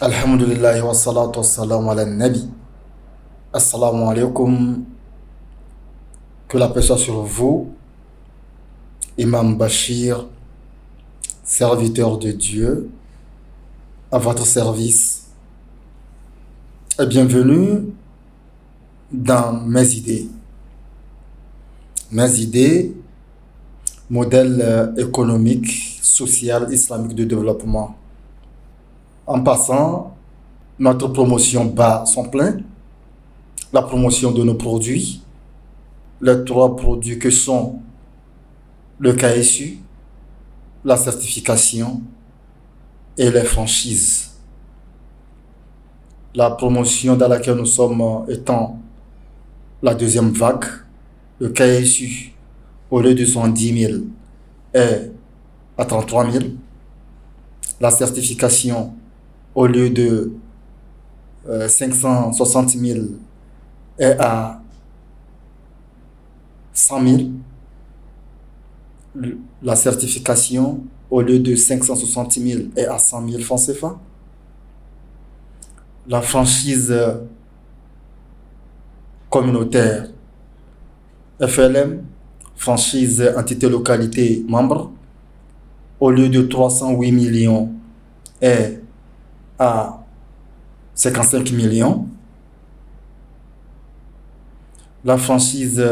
Alhamdulillah wa salatu wa salam ala nabi. Assalamu alaikum. Que la paix soit sur vous. Imam Bachir, serviteur de Dieu, à votre service. Et bienvenue dans mes idées. Mes idées, modèle économique, social, islamique de développement. En passant, notre promotion bat son plein. La promotion de nos produits. Les 3 produits que sont le KSU, la certification et les franchises. La promotion dans laquelle nous sommes étant la deuxième vague, le KSU, au lieu de 110 000, est à 33 000. La certification, au lieu de 560 000, est à 100 000. La certification, au lieu de 560 000, est à 100 000 francs CFA. La franchise communautaire FLM, franchise entité localité membre, au lieu de 308 millions, est à 55 millions. La franchise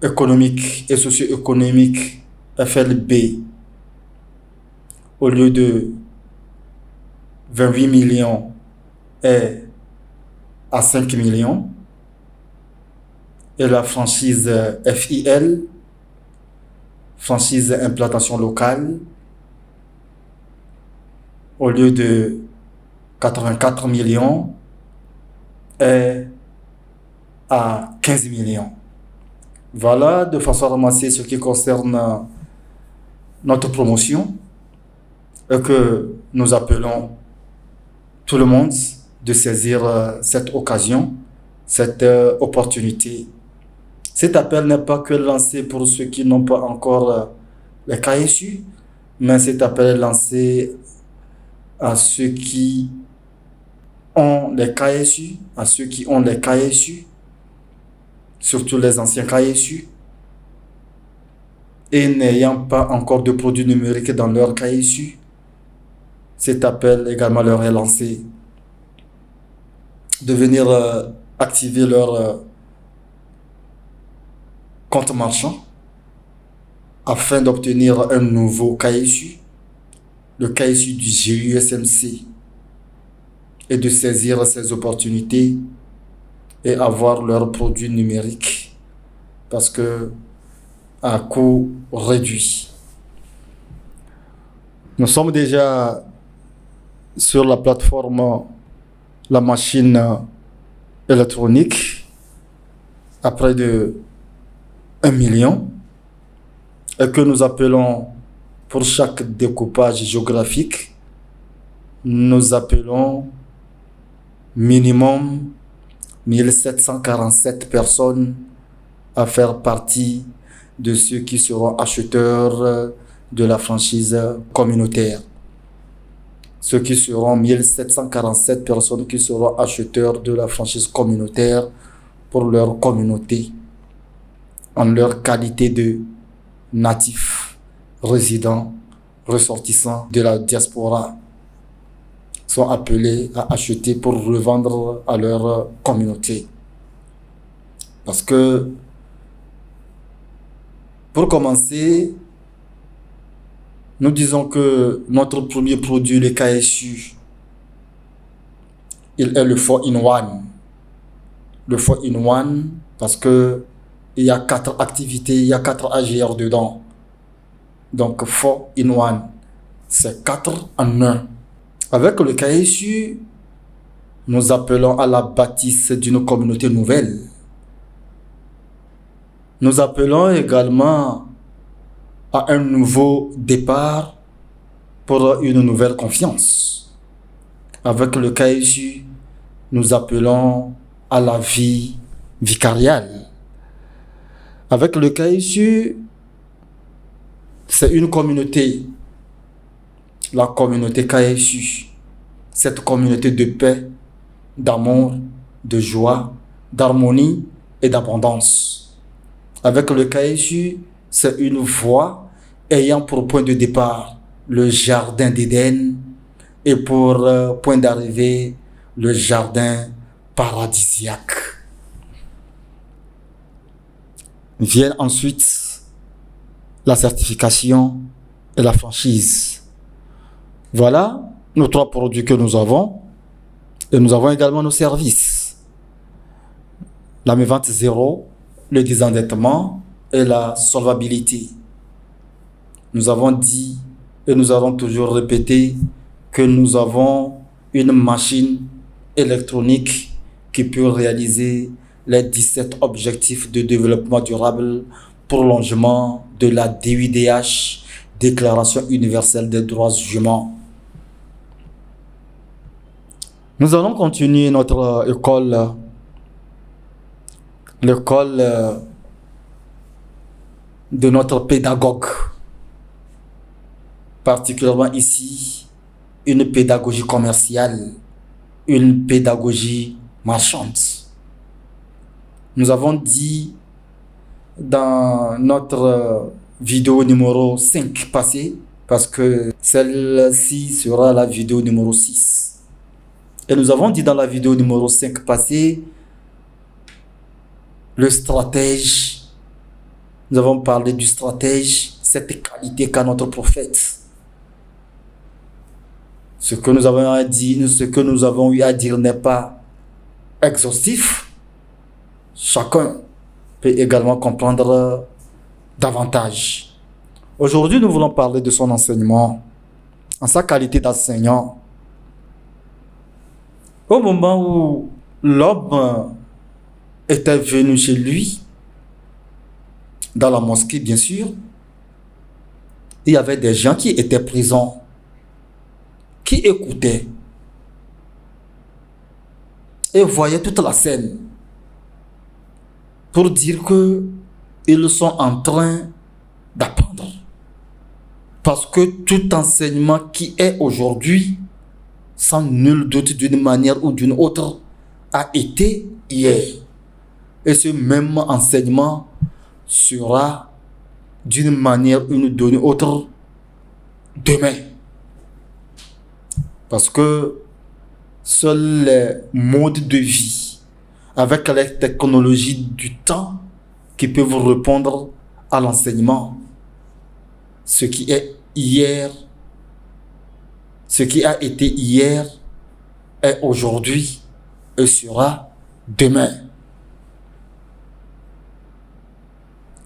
économique et socio-économique FLB, au lieu de 28 millions, est à 5 millions. Et la franchise FIL, franchise implantation locale, au lieu de 84 millions, est à 15 millions. Voilà, de façon ramassée, ce qui concerne notre promotion, et que nous appelons tout le monde de saisir cette occasion, cette opportunité. Cet appel n'est pas que lancé pour ceux qui n'ont pas encore les KSU, mais cet appel est lancé à ceux qui ont les KSU, surtout les anciens KSU, et n'ayant pas encore de produits numériques dans leur KSU. Cet appel également leur est lancé de venir activer leur compte marchand afin d'obtenir un nouveau KSU, le KSU du GUSMC, et de saisir ces opportunités et avoir leurs produits numériques parce que à coût réduit. Nous sommes déjà sur la plateforme La Machine électronique à près de 1 million et que nous appelons pour chaque découpage géographique, nous appelons minimum 1747 personnes à faire partie de ceux qui seront acheteurs de la franchise communautaire. Ceux qui seront 1747 personnes qui seront acheteurs de la franchise communautaire pour leur communauté, en leur qualité de natifs, résidents, ressortissants de la diaspora, sont appelés à acheter pour revendre à leur communauté. Parce que, pour commencer, nous disons que notre premier produit, le KSU, il est le 4-in-1. Le 4-in-1 parce que il y a 4 activités, il y a 4 AGR dedans. Donc 4-in-1, c'est 4 en 1. Avec le KSU, nous appelons à la bâtisse d'une communauté nouvelle. Nous appelons également à un nouveau départ pour une nouvelle confiance. Avec le KSU, nous appelons à la vie vicariale. Avec le KSU, c'est une communauté la communauté KSU, cette communauté de paix, d'amour, de joie, d'harmonie et d'abondance. Avec le KSU, c'est une voie ayant pour point de départ le jardin d'Éden et pour point d'arrivée le jardin paradisiaque. Viennent ensuite la certification et la franchise. Voilà nos 3 produits que nous avons. Et nous avons également nos services. La mévente zéro, le désendettement et la solvabilité. Nous avons dit et nous allons toujours répéter que nous avons une machine électronique qui peut réaliser les 17 objectifs de développement durable, prolongement de la DUDH, Déclaration universelle des droits humains. Nous allons continuer notre école, l'école de notre pédagogue, particulièrement ici, une pédagogie commerciale, une pédagogie marchande. Nous avons dit dans notre vidéo numéro 5 passée, parce que celle-ci sera la vidéo numéro 6. Et nous avons dit dans la vidéo numéro 5 passée, le stratège, nous avons parlé du stratège, cette qualité qu'a notre prophète. Ce que nous avons eu à dire n'est pas exhaustif. Chacun peut également comprendre davantage. Aujourd'hui, nous voulons parler de son enseignement, en sa qualité d'enseignant. Au moment où l'homme était venu chez lui, dans la mosquée bien sûr, il y avait des gens qui étaient présents, qui écoutaient et voyaient toute la scène pour dire qu'ils sont en train d'apprendre. Parce que tout enseignement qui est aujourd'hui, sans nul doute d'une manière ou d'une autre, a été hier. Et ce même enseignement sera d'une manière ou d'une autre demain. Parce que seuls les modes de vie, avec les technologies du temps, qui peuvent répondre à l'enseignement, ce qui est hier, ce qui a été hier est aujourd'hui et sera demain.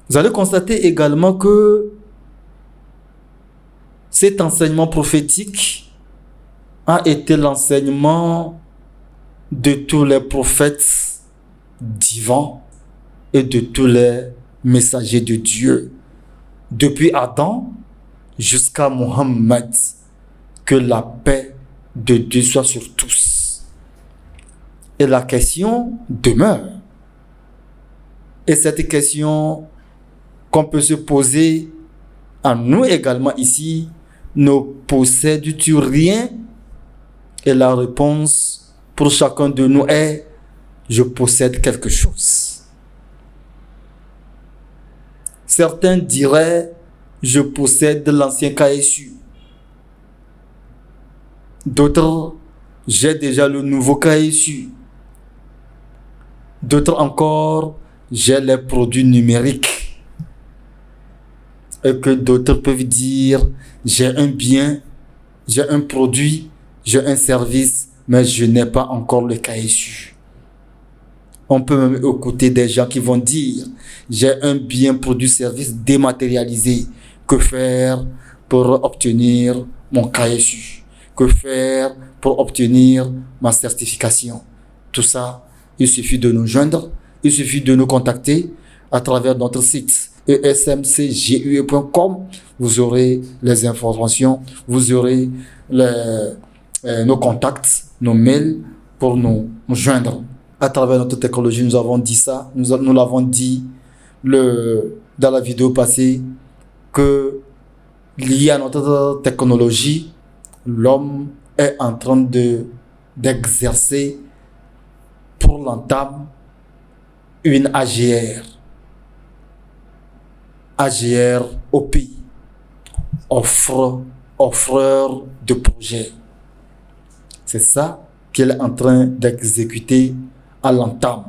Vous allez constater également que cet enseignement prophétique a été l'enseignement de tous les prophètes divins et de tous les messagers de Dieu, depuis Adam jusqu'à Mohammed. Que la paix de Dieu soit sur tous. Et la question demeure. Et cette question qu'on peut se poser à nous également ici, ne possèdes-tu rien? Et la réponse pour chacun de nous est: je possède quelque chose. Certains diraient: je possède l'ancien KSU. D'autres: j'ai déjà le nouveau KSU. D'autres encore: j'ai les produits numériques. Et que d'autres peuvent dire: j'ai un bien, j'ai un produit, j'ai un service, mais je n'ai pas encore le KSU. On peut même écouter des gens qui vont dire: j'ai un bien, produit, service dématérialisé. Que faire pour obtenir mon KSU? Que faire pour obtenir ma certification? Tout ça, il suffit de nous joindre, il suffit de nous contacter à travers notre site esmcgue.com. Vous aurez les informations, vous aurez nos contacts, nos mails pour nous joindre. À travers notre technologie, nous avons dit ça, nous l'avons dit dans la vidéo passée, que lié à notre technologie, l'homme est en train d'exercer pour l'entame une AGR. AGR OP, offreur de projet. C'est ça qu'il est en train d'exécuter à l'entame.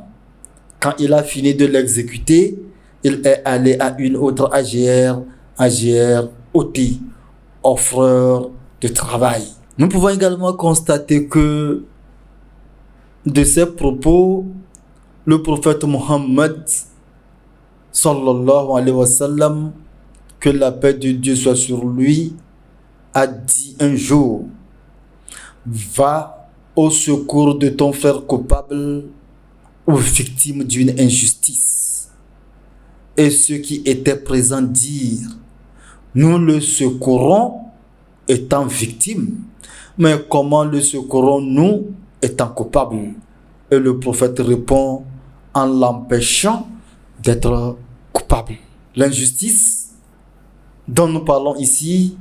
Quand il a fini de l'exécuter, il est allé à une autre AGR OT, offreur de travail. Nous pouvons également constater que de ces propos, le prophète Mohammed sallallahu alayhi wa sallam, que la paix de Dieu soit sur lui, a dit un jour: va au secours de ton frère coupable ou victime d'une injustice. Et ceux qui étaient présents dirent: nous le secourons étant victime, mais comment le secourons-nous étant coupable? Et le prophète répond: en l'empêchant d'être coupable. L'injustice dont nous parlons ici,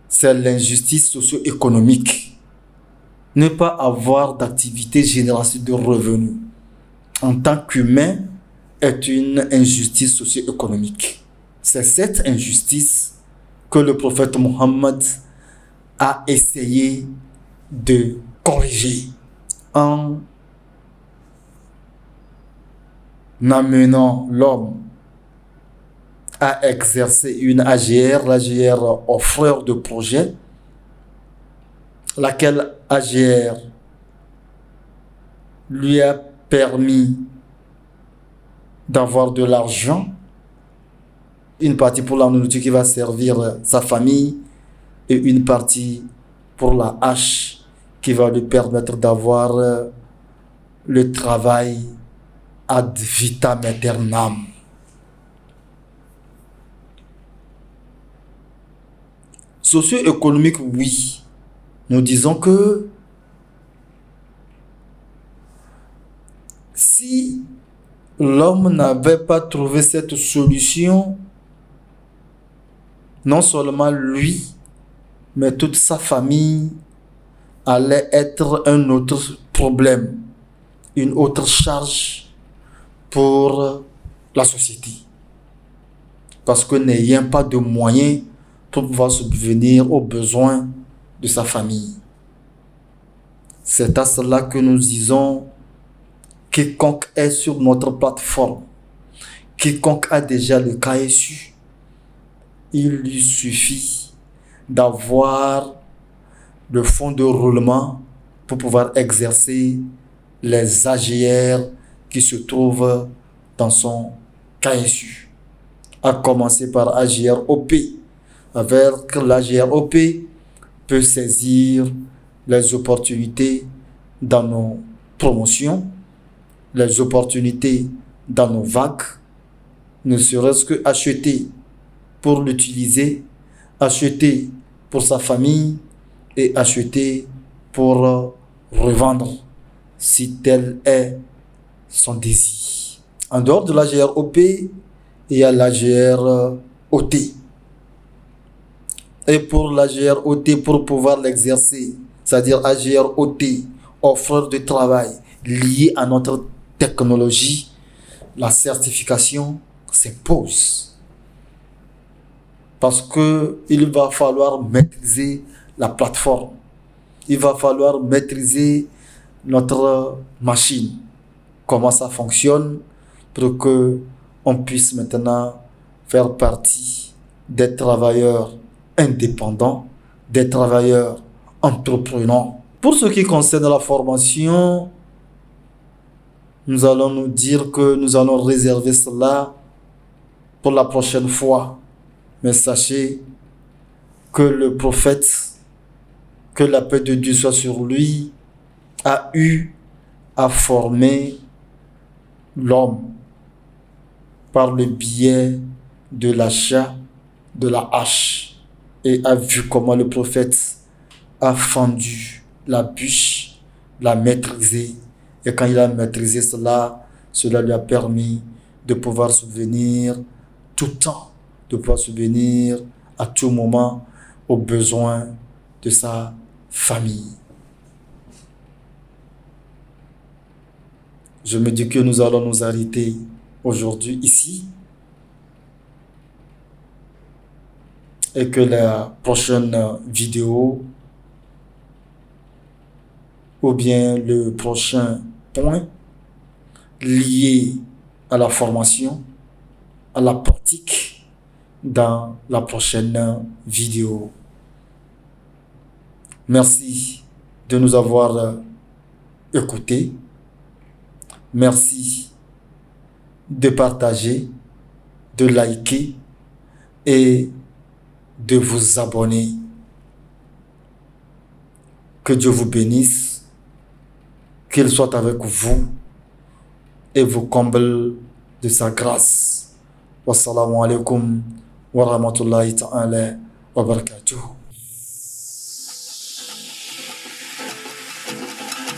c'est l'injustice socio-économique. Ne pas avoir d'activité génératrice de revenus en tant qu'humain est une injustice socio-économique. C'est cette injustice que le prophète Mohammed a essayé de corriger en amenant l'homme à exercer une AGR, l'AGR offreur de projet, laquelle AGR lui a permis d'avoir de l'argent, une partie pour la nourriture qui va servir sa famille et une partie pour la hache qui va lui permettre d'avoir le travail ad vitam aeternam. Socio-économique, oui. Nous disons que si l'homme n'avait pas trouvé cette solution, non seulement lui, mais toute sa famille allait être un autre problème, une autre charge pour la société. Parce que n'ayant pas de moyens pour pouvoir subvenir aux besoins de sa famille. C'est à cela que nous disons: quiconque est sur notre plateforme, quiconque a déjà le cas issu, il lui suffit d'avoir le fonds de roulement pour pouvoir exercer les AGR qui se trouvent dans son cas issu. À commencer par AGR OP. Avec l'AGR OP, peut saisir les opportunités dans nos promotions, les opportunités dans nos vagues, ne serait-ce que acheter pour l'utiliser, acheter pour sa famille et acheter pour revendre si tel est son désir. En dehors de l'AGR OP, il y a l'AGR OT. Et pour l'AGR OT, pour pouvoir l'exercer, c'est-à-dire AGR OT, offreur de travail lié à notre technologie, la certification s'impose. Parce qu'il va falloir maîtriser la plateforme. Il va falloir maîtriser notre machine. Comment ça fonctionne pour qu'on puisse maintenant faire partie des travailleurs indépendants, des travailleurs entrepreneurs. Pour ce qui concerne la formation, nous allons nous dire que nous allons réserver cela pour la prochaine fois. Mais sachez que le prophète, que la paix de Dieu soit sur lui, a eu à former l'homme par le biais de l'achat de la hache, et a vu comment le prophète a fendu la bûche, l'a maîtrisé, et quand il a maîtrisé cela, cela lui a permis de pouvoir subvenir tout temps, de pouvoir subvenir à tout moment aux besoins de sa famille. Je me dis que nous allons nous arrêter aujourd'hui ici et que la prochaine vidéo ou bien le prochain point lié à la formation, à la pratique dans la prochaine vidéo. Merci de nous avoir écoutés. Merci de partager, de liker et de vous abonner. Que Dieu vous bénisse, qu'il soit avec vous et vous comble de sa grâce. Wassalamu alaikum wa rahmatullahi ta'ala wa barakatuh.